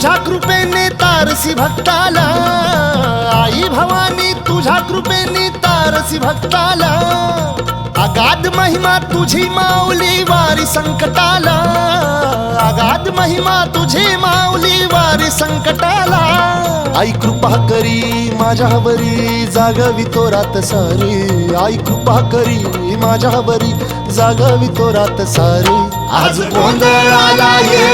तुझ्या कृपेने तारसी भक्ताला, आई भवानी तुझ्या कृपेने तारसी भक्ताला, अगाध महिमा तुझी माऊली वारी संकटाला, अगाध महिमा तुझी माऊली वारी संकटाला. आई कृपा करी माझ्यावरी जागवी तो रात सारी, आई कृपा करी माझ्यावरी जागवी तो रात सारी. आज गोंधळाला ये,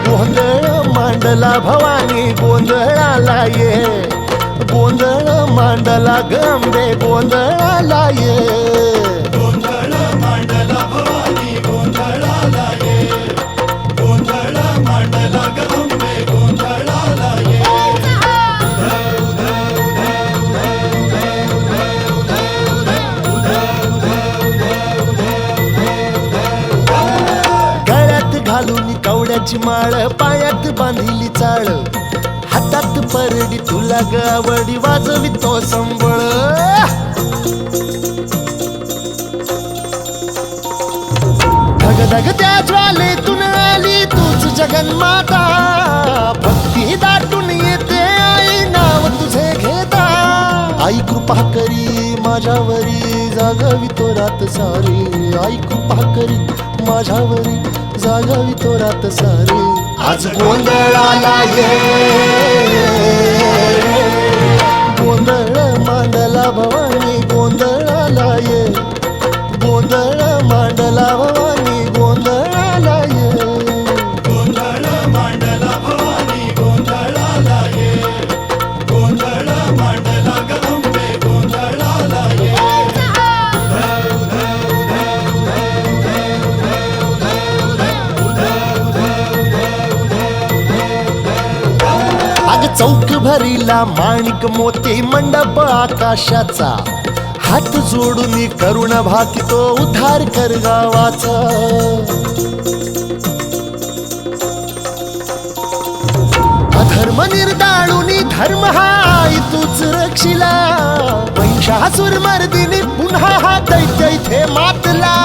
गोंधळ मांडला भवानी गोंधळाला ये, गोंधळ मांडला गंबे गोंधळाला ये. गोंधळ मांडला भवानी गोंधळाला ये, गोंधळ मांडला गंबे गोंधळाला ये. गळ्यात घालून कवड्याची माळ, पायात बांधिली चाळ, हातात परडी तुला गावडी वाजवी तो संबळ. धगधग त्या ज्वालेतून आली तूच जगन्माता, भक्ती दाटून येते आई नाव तुझे घेता. आई कृपा करी माझ्यावरी जागवी तो रात सारी, आई कृपा करी माझ्यावरी जागवी तो रात सारी. आज गोंधळाला ये, गोंधळ मांडला भवानी गोंधळाला ये, गोंधळ मांडला भवानी गोंधळाला ये. गोंधळ मांडला भवानी गोंधळाला ये, गोंधळ मांडला गंबे गोंधळाला ये. अग चौक भरीला माणिक मोती मंडप आकाशाचा, हात जोडून करुण भाकितो उद्धार कर गावाचा. अधर्म निर्दाळून धर्म हाय तूच रक्षिला, महिषासुर मर्दिनी पुन्हा हा दैत्य इथे मातला.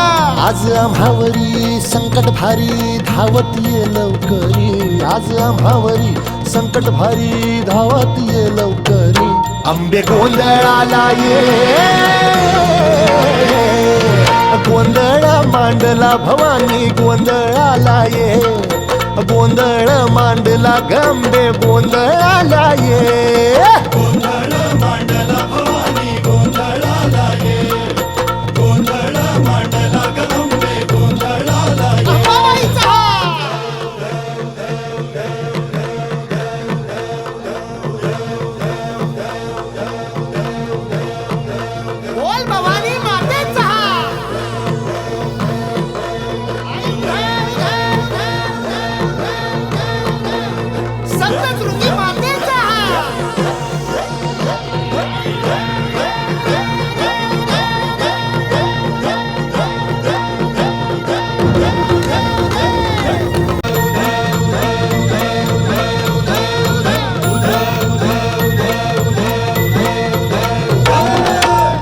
आज आम्हावरी संकट भारी धावत ये लवकरी, आज आम्हावरी संकट भारी धावत ये लवकरी. अंबे गोंधळाला ये, गोंधळ मांडला भवानी गोंधळाला ये, गोंधळ मांडला गंबे गोंधळाला ये. गोंधळ मांडला भवानी गोंधळाला ये, गोंधळ मांडला गंबे गोंधळाला ये. बोल भवानी मातेचा. सप्तशृंगी मातेचा.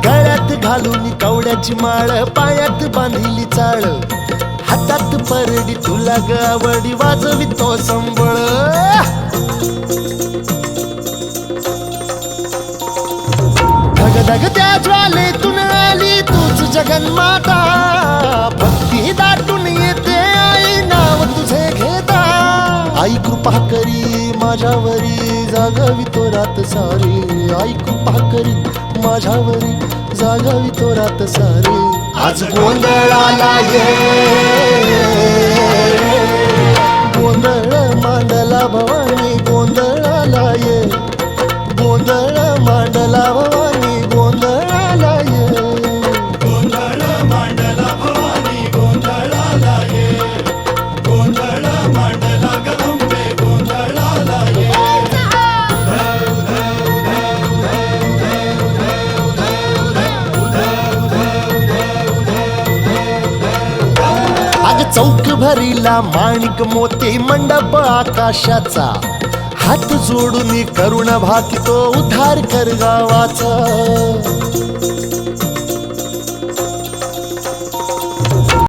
गळ्यात घालून कवड्याची माळ, पायात बांधिली चाळ, हातात परडी तुला गावडी वाजवी तो संबळ. धगधग त्या ज्वालेतून आली तूच जगन्माता, भक्ती दाटून येते आई नाव तुझे घेता. आई कृपा करी माझ्यावरी जागवी तो रात सारी, आई कृपा करी माझ्यावरी जागवी तो रात सारी. आज गोंधळाला ये, गोंधळ मांडला भवानी गोंधळाला ये, गोंधळ मांडला भवानी गोंधळाला ये. गोंधळ मांडला भवानी गोंधळाला ये, गोंधळ मांडला गंबे गोंधळाला ये. अग चौक भरीला माणिक मोती मंडप आकाशाचा, हात जोडून करुण भाकितो उद्धार कर गावाचा.